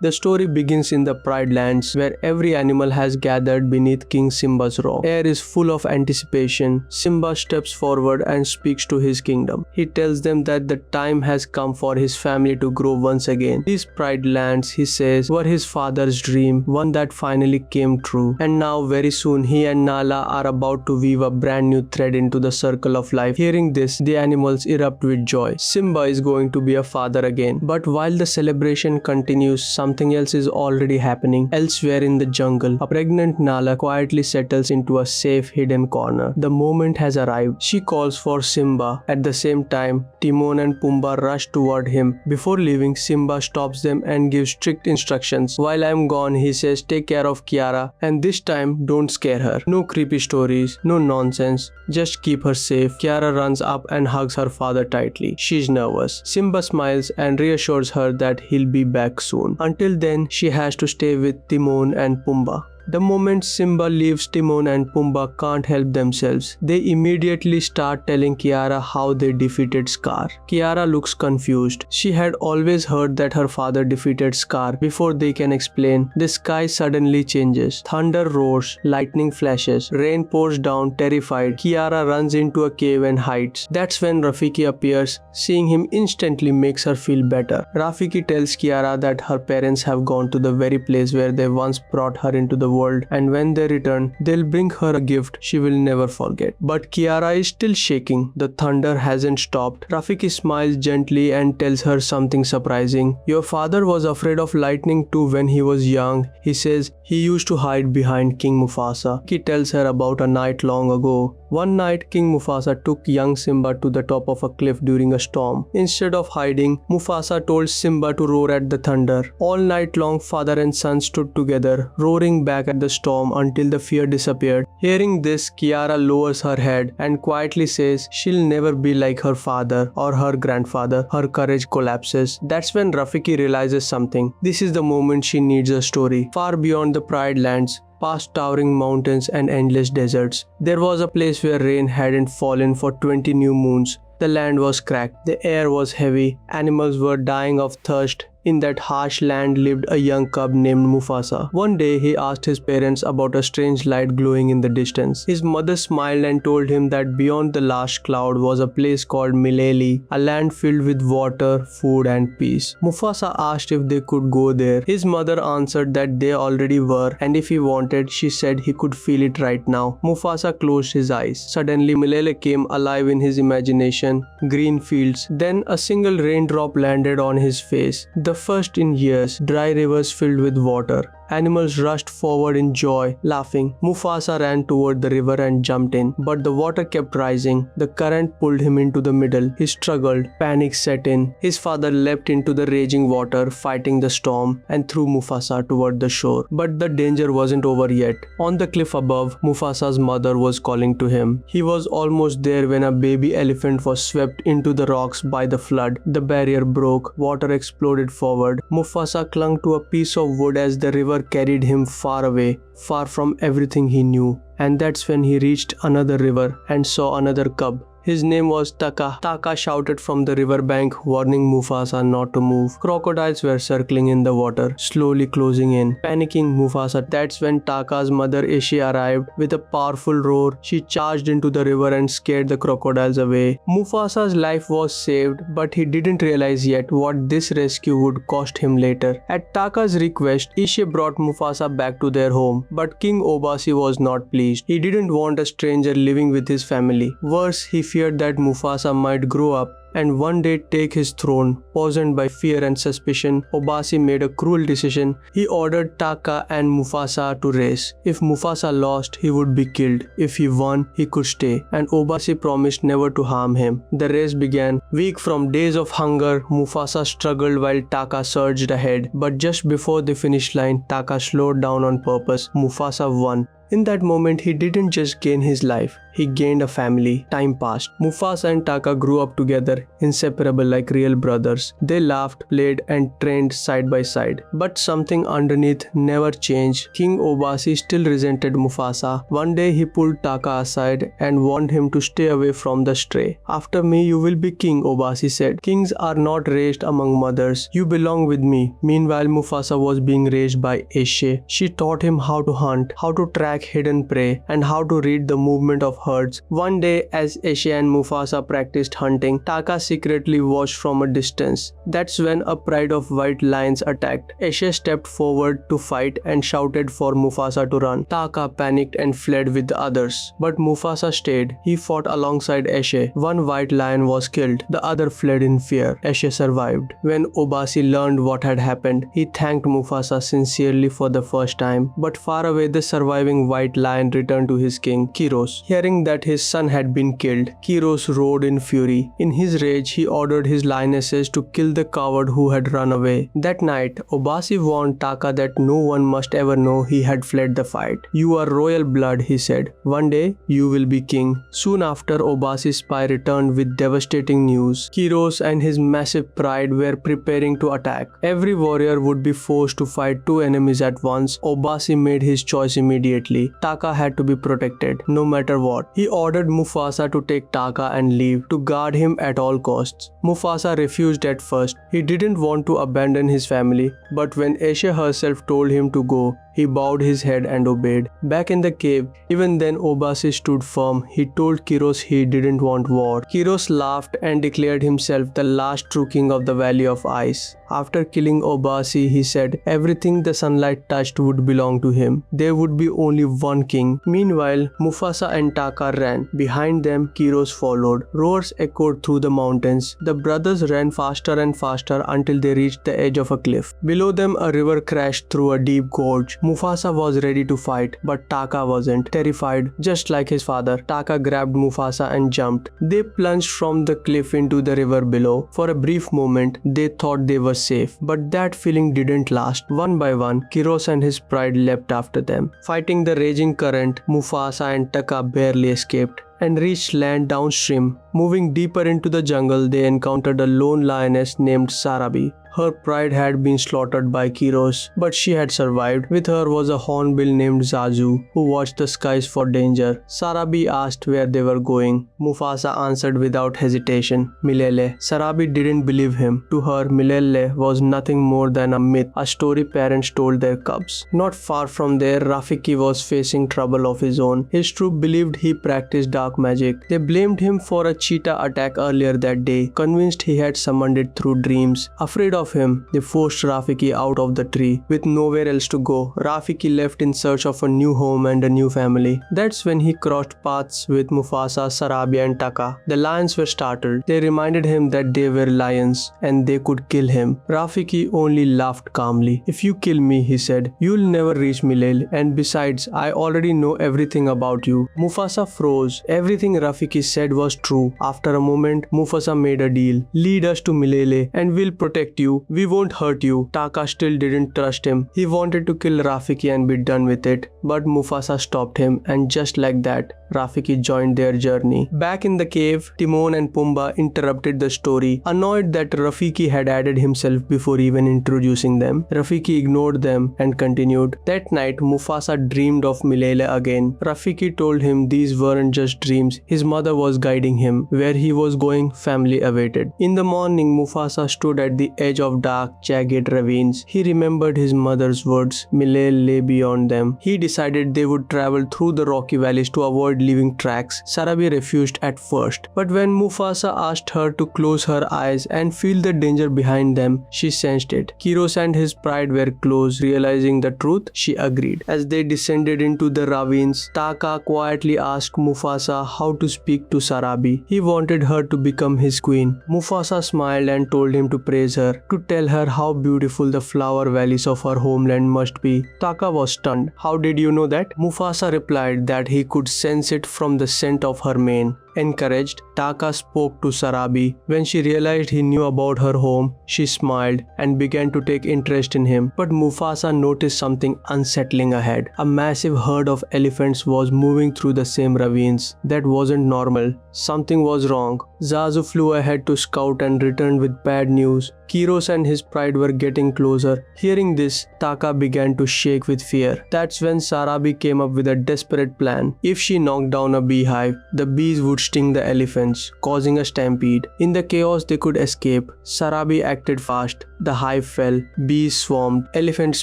The story begins in the Pride Lands, where every animal has gathered beneath King Simba's rock. Air is full of anticipation. Simba steps forward and speaks to his kingdom. He tells them that the time has come for his family to grow once again. These Pride Lands, he says, were his father's dream, one that finally came true. And now very soon he and Nala are about to weave a brand new thread into the circle of life. Hearing this, the animals erupt with joy. Simba is going to be a father again. But while the celebration continues, something else is already happening. Elsewhere in the jungle, a pregnant Nala quietly settles into a safe hidden corner. The moment has arrived. She calls for Simba. At the same time, Timon and Pumbaa rush toward him. Before leaving, Simba stops them and gives strict instructions. While I'm gone, he says, take care of Kiara, and this time don't scare her. No creepy stories, no nonsense, just keep her safe. Kiara runs up and hugs her father tightly. She's nervous. Simba smiles and reassures her that he'll be back soon. Until then, she has to stay with Timon and Pumbaa. The moment Simba leaves, Timon and Pumbaa can't help themselves. They immediately start telling Kiara how they defeated Scar. Kiara looks confused. She had always heard that her father defeated Scar. Before they can explain, the sky suddenly changes. Thunder roars, lightning flashes, rain pours down. Terrified, Kiara runs into a cave and hides. That's when Rafiki appears. Seeing him instantly makes her feel better. Rafiki tells Kiara that her parents have gone to the very place where they once brought her into the world, and when they return, they'll bring her a gift she will never forget. But Kiara is still shaking. The thunder hasn't stopped. Rafiki smiles gently and tells her something surprising. Your father was afraid of lightning too when he was young. He says he used to hide behind King Mufasa. He tells her about a night long ago. One night, King Mufasa took young Simba to the top of a cliff during a storm. Instead of hiding, Mufasa told Simba to roar at the thunder. All night long, father and son stood together, roaring back at the storm until the fear disappeared. Hearing this, Kiara lowers her head and quietly says she'll never be like her father or her grandfather. Her courage collapses. That's when Rafiki realizes something. This is the moment she needs a story. Far beyond the Pride Lands, past towering mountains and endless deserts, there was a place where rain hadn't fallen for 20 new moons. The land was cracked. The air was heavy. Animals were dying of thirst. In that harsh land lived a young cub named Mufasa. One day he asked his parents about a strange light glowing in the distance. His mother smiled and told him that beyond the last cloud was a place called Milele, a land filled with water, food and peace. Mufasa asked if they could go there. His mother answered that they already were, and if he wanted, she said he could feel it right now. Mufasa closed his eyes. Suddenly Milele came alive in his imagination. Green fields. Then a single raindrop landed on his face. The first in years, dry rivers filled with water. Animals rushed forward in joy, laughing. Mufasa ran toward the river and jumped in, but the water kept rising. The current pulled him into the middle. He struggled. Panic set in. His father leapt into the raging water, fighting the storm, and threw Mufasa toward the shore. But the danger wasn't over yet. On the cliff above, Mufasa's mother was calling to him. He was almost there when a baby elephant was swept into the rocks by the flood. The barrier broke. Water exploded forward. Mufasa clung to a piece of wood as the river carried him far away, far from everything he knew. And that's when he reached another river and saw another cub. His name was Taka. Taka shouted from the riverbank, warning Mufasa not to move. Crocodiles were circling in the water, slowly closing in. Panicking Mufasa, that's when Taka's mother Ishi arrived. With a powerful roar, she charged into the river and scared the crocodiles away. Mufasa's life was saved, but he didn't realize yet what this rescue would cost him later. At Taka's request, Ishi brought Mufasa back to their home, but King Obasi was not pleased. He didn't want a stranger living with his family. Worse, he feared that Mufasa might grow up and one day take his throne. Poisoned by fear and suspicion, Obasi made a cruel decision. He ordered Taka and Mufasa to race. If Mufasa lost, he would be killed. If he won, he could stay. And Obasi promised never to harm him. The race began. Weak from days of hunger, Mufasa struggled while Taka surged ahead. But just before the finish line, Taka slowed down on purpose. Mufasa won. In that moment, he didn't just gain his life, he gained a family. Time passed. Mufasa and Taka grew up together, inseparable like real brothers. They laughed, played, and trained side by side. But something underneath never changed. King Obasi still resented Mufasa. One day he pulled Taka aside and warned him to stay away from the stray. "After me you will be king," Obasi said. "Kings are not raised among mothers. You belong with me." Meanwhile, Mufasa was being raised by Eshe. She taught him how to hunt, how to track hidden prey, and how to read the movement of herds. One day, as Eshe and Mufasa practiced hunting, Taka secretly watched from a distance. That's when a pride of white lions attacked. Eshe stepped forward to fight and shouted for Mufasa to run. Taka panicked and fled with the others. But Mufasa stayed. He fought alongside Eshe. One white lion was killed. The other fled in fear. Eshe survived. When Obasi learned what had happened, he thanked Mufasa sincerely for the first time. But far away, the surviving white lion returned to his king, Kiros. Hearing that his son had been killed, Kiros roared in fury. In his rage, he ordered his lionesses to kill the coward who had run away. That night, Obasi warned Taka that no one must ever know he had fled the fight. "You are royal blood," he said. "One day, you will be king." Soon after, Obasi's spy returned with devastating news. Kiros and his massive pride were preparing to attack. Every warrior would be forced to fight two enemies at once. Obasi made his choice immediately. Taka had to be protected, no matter what. He ordered Mufasa to take Taka and leave, to guard him at all costs. Mufasa refused at first. He didn't want to abandon his family, but when Eshe herself told him to go, he bowed his head and obeyed. Back in the cave, even then Obasi stood firm. He told Kiros he didn't want war. Kiros laughed and declared himself the last true king of the Valley of Ice. After killing Obasi, he said everything the sunlight touched would belong to him. There would be only one king. Meanwhile, Mufasa and Taka ran. Behind them, Kiros followed. Roars echoed through the mountains. The brothers ran faster and faster until they reached the edge of a cliff. Below them, a river crashed through a deep gorge. Mufasa was ready to fight, but Taka wasn't. Terrified, just like his father, Taka grabbed Mufasa and jumped. They plunged from the cliff into the river below. For a brief moment, they thought they were safe, but that feeling didn't last. One by one, Kiros and his pride leapt after them. Fighting the raging current, Mufasa and Taka barely escaped and reached land downstream. Moving deeper into the jungle, they encountered a lone lioness named Sarabi. Her pride had been slaughtered by Kiros, but she had survived. With her was a hornbill named Zazu, who watched the skies for danger. Sarabi asked where they were going. Mufasa answered without hesitation, "Milele." Sarabi didn't believe him. To her, Milele was nothing more than a myth, a story parents told their cubs. Not far from there, Rafiki was facing trouble of his own. His troop believed he practiced dark magic. They blamed him for a cheetah attack earlier that day, convinced he had summoned it through dreams. Afraid of him, they forced Rafiki out of the tree. With nowhere else to go, Rafiki left in search of a new home and a new family. That's when he crossed paths with Mufasa, Sarabi and Taka. The lions were startled. They reminded him that they were lions and they could kill him. Rafiki only laughed calmly. "If you kill me," he said, "you'll never reach Milele, and besides, I already know everything about you." Mufasa froze. Everything Rafiki said was true. After a moment, Mufasa made a deal. "Lead us to Milele and we'll protect you. We won't hurt you." Taka still didn't trust him. He wanted to kill Rafiki and be done with it. But Mufasa stopped him, and just like that, Rafiki joined their journey. Back in the cave, Timon and Pumbaa interrupted the story, annoyed that Rafiki had added himself before even introducing them. Rafiki ignored them and continued. That night, Mufasa dreamed of Milele again. Rafiki told him these weren't just dreams. His mother was guiding him. Where he was going, family awaited. In the morning, Mufasa stood at the edge of dark, jagged ravines. He remembered his mother's words. Milele lay beyond them. He decided they would travel through the rocky valleys to avoid leaving tracks. Sarabi refused at first, but when Mufasa asked her to close her eyes and feel the danger behind them, she sensed it. Kiros and his pride were close. Realizing the truth, she agreed. As they descended into the ravines, Taka quietly asked Mufasa how to speak to Sarabi. He wanted her to become his queen. Mufasa smiled and told him to praise her, to tell her how beautiful the flower valleys of her homeland must be. Taka was stunned. "How did you know that?" Mufasa replied that he could sense it from the scent of her mane. Encouraged, Taka spoke to Sarabi. When she realized he knew about her home, she smiled and began to take interest in him. But Mufasa noticed something unsettling ahead. A massive herd of elephants was moving through the same ravines. That wasn't normal. Something was wrong. Zazu flew ahead to scout and returned with bad news. Kiros and his pride were getting closer. Hearing this, Taka began to shake with fear. That's when Sarabi came up with a desperate plan. If she knocked down a beehive, the bees would sting the elephants, causing a stampede. In the chaos, they could escape. Sarabi acted fast. The hive fell, bees swarmed, elephants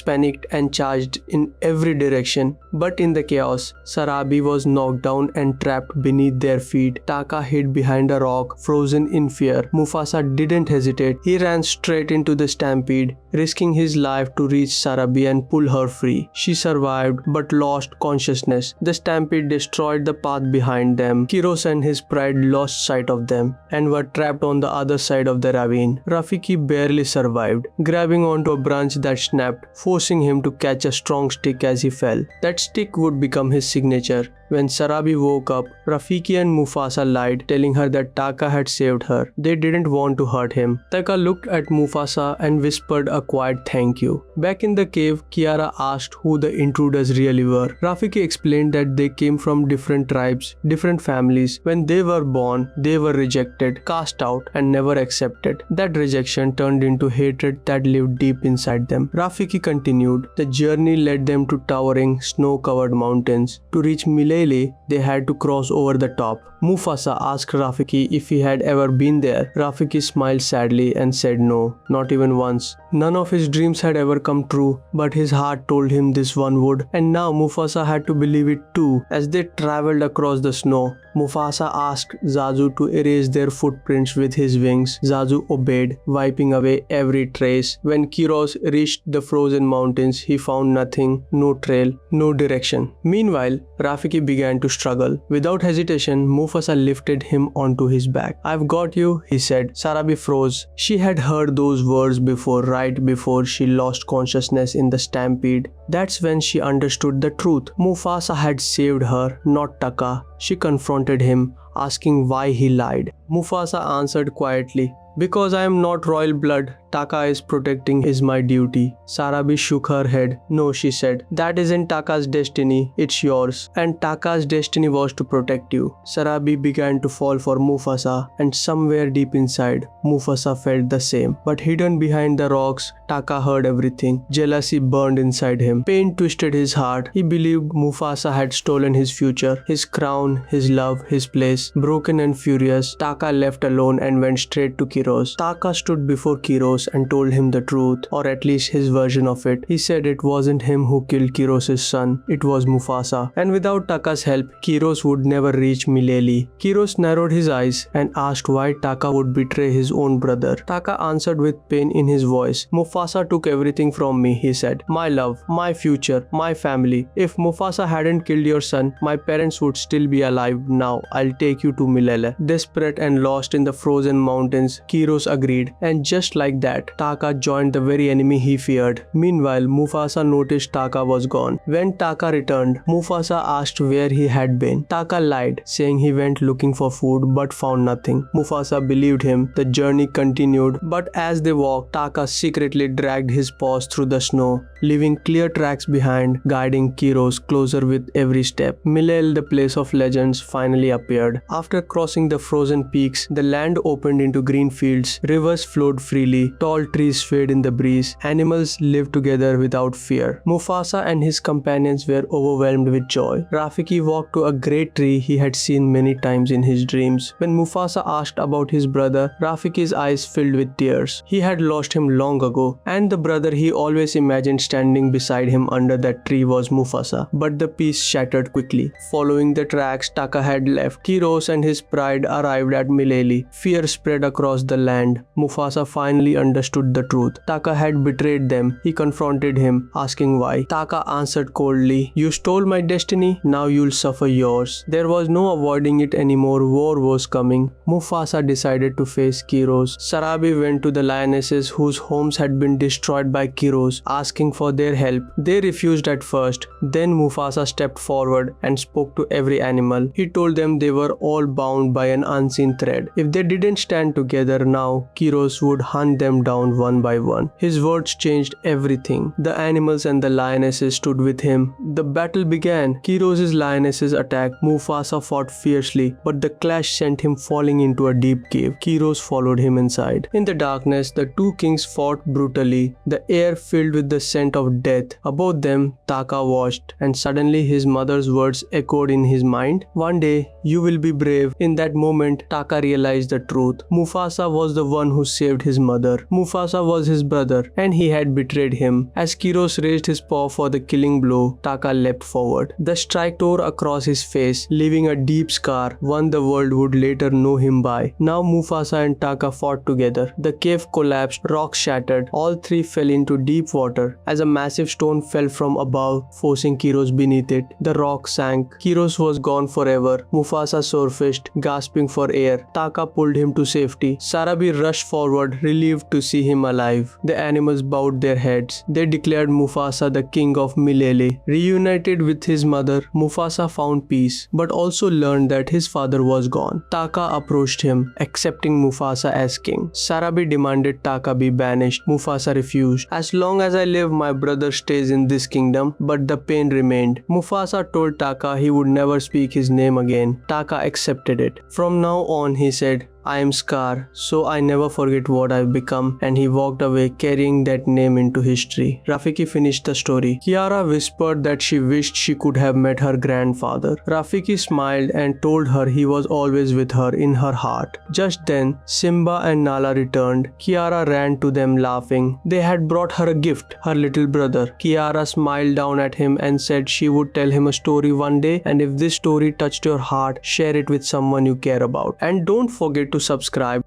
panicked and charged in every direction. But in the chaos, Sarabi was knocked down and trapped beneath their feet. Taka hid behind a rock, frozen in fear. Mufasa didn't hesitate. He ran straight into the stampede, risking his life to reach Sarabi and pull her free. She survived but lost consciousness. The stampede destroyed the path behind them. Kiros and his pride lost sight of them and were trapped on the other side of the ravine. Rafiki barely survived, grabbing onto a branch that snapped, forcing him to catch a strong stick as he fell. That stick would become his signature. When Sarabi woke up, Rafiki and Mufasa lied, telling her that Taka had saved her. They didn't want to hurt him. Taka looked at Mufasa and whispered a quiet thank you. Back in the cave, Kiara asked who the intruders really were. Rafiki explained that they came from different tribes, different families. When they were born, they were rejected, cast out, and never accepted. That rejection turned into hatred that lived deep inside them. Rafiki continued. The journey led them to towering, snow-covered mountains. To reach Milele, they had to cross over the top. Mufasa asked Rafiki if he had ever been there. Rafiki smiled sadly and said no, not even once. None of his dreams had ever come true, but his heart told him this one would, and now Mufasa had to believe it too. As they traveled across the snow, Mufasa asked Zazu to erase their footprints with his wings. Zazu obeyed, wiping away every trace. When Kiros reached the frozen mountains, he found nothing, no trail, no direction. Meanwhile, Rafiki began to struggle. Without hesitation, Mufasa lifted him onto his back. "I've got you," he said. Sarabi froze. She had heard those words before, right before she lost consciousness in the stampede. That's when she understood the truth. Mufasa had saved her, not Taka. She confronted him, asking why he lied. Mufasa answered quietly, "Because I am not royal blood. Taka is protecting is my duty." Sarabi shook her head. "No," she said. "That isn't Taka's destiny. It's yours. And Taka's destiny was to protect you." Sarabi began to fall for Mufasa, and somewhere deep inside, Mufasa felt the same. But hidden behind the rocks, Taka heard everything. Jealousy burned inside him. Pain twisted his heart. He believed Mufasa had stolen his future, his crown, his love, his place. Broken and furious, Taka left alone and went straight to Kiros. Taka stood before Kiros and told him the truth, or at least his version of it. He said it wasn't him who killed Kiros' son, it was Mufasa. And without Taka's help, Kiros would never reach Milele. Kiros narrowed his eyes and asked why Taka would betray his own brother. Taka answered with pain in his voice. "Mufasa took everything from me," he said. "My love, my future, my family. If Mufasa hadn't killed your son, my parents would still be alive now. I'll take you to Milele." Desperate and lost in the frozen mountains, Kiros agreed, and just like that, Taka joined the very enemy he feared. Meanwhile, Mufasa noticed Taka was gone. When Taka returned, Mufasa asked where he had been. Taka lied, saying he went looking for food but found nothing. Mufasa believed him. The journey continued, but as they walked, Taka secretly dragged his paws through the snow, leaving clear tracks behind, guiding Kiros closer with every step. Milele, the place of legends, finally appeared. After crossing the frozen peaks, the land opened into green fields. Rivers flowed freely. Tall trees swayed in the breeze. Animals lived together without fear. Mufasa and his companions were overwhelmed with joy. Rafiki walked to a great tree he had seen many times in his dreams. When Mufasa asked about his brother, Rafiki's eyes filled with tears. He had lost him long ago, and the brother he always imagined standing beside him under that tree was Mufasa. But the peace shattered quickly. Following the tracks Taka had left, Kiros and his pride arrived at Milele. Fear spread across the land. Mufasa finally understood the truth. Taka had betrayed them. He confronted him, asking why. Taka answered coldly, "You stole my destiny, now you'll suffer yours." There was no avoiding it anymore. War was coming. Mufasa decided to face Kiros. Sarabi went to the lionesses whose homes had been destroyed by Kiros, asking for their help. They refused at first. Then Mufasa stepped forward and spoke to every animal. He told them they were all bound by an unseen thread. If they didn't stand together now, Kiros would hunt them down one by one. His words changed everything. The animals and the lionesses stood with him. The battle began. Kiros' lionesses attacked. Mufasa fought fiercely, but the clash sent him falling into a deep cave. Kiros followed him inside. In the darkness, the two kings fought brutally, the air filled with the scent of death. Above them, Taka watched, and suddenly his mother's words echoed in his mind. "One day, you will be brave." In that moment, Taka realized the truth. Mufasa was the one who saved his mother. Mufasa was his brother, and he had betrayed him. As Kiros raised his paw for the killing blow, Taka leapt forward. The strike tore across his face, leaving a deep scar, one the world would later know him by. Now Mufasa and Taka fought together. The cave collapsed, rocks shattered, all three fell into deep water. As a massive stone fell from above, forcing Kiros beneath it, the rock sank. Kiros was gone forever. Mufasa surfaced, gasping for air. Taka pulled him to safety. Sarabi rushed forward, relieved to see him alive. The animals bowed their heads. They declared Mufasa the king of Milele. Reunited with his mother, Mufasa found peace, but also learned that his father was gone. Taka approached him, accepting Mufasa as king. Sarabi demanded Taka be banished. Mufasa refused. "As long as I live, my brother stays in this kingdom," but the pain remained. Mufasa told Taka he would never speak his name again. Taka accepted it. "From now on," he said, "I am Scar, so I never forget what I've become," and he walked away carrying that name into history. Rafiki finished the story. Kiara whispered that she wished she could have met her grandfather. Rafiki smiled and told her he was always with her in her heart. Just then, Simba and Nala returned. Kiara ran to them laughing. They had brought her a gift, her little brother. Kiara smiled down at him and said she would tell him a story one day, and if this story touched your heart, share it with someone you care about. And don't forget to subscribe.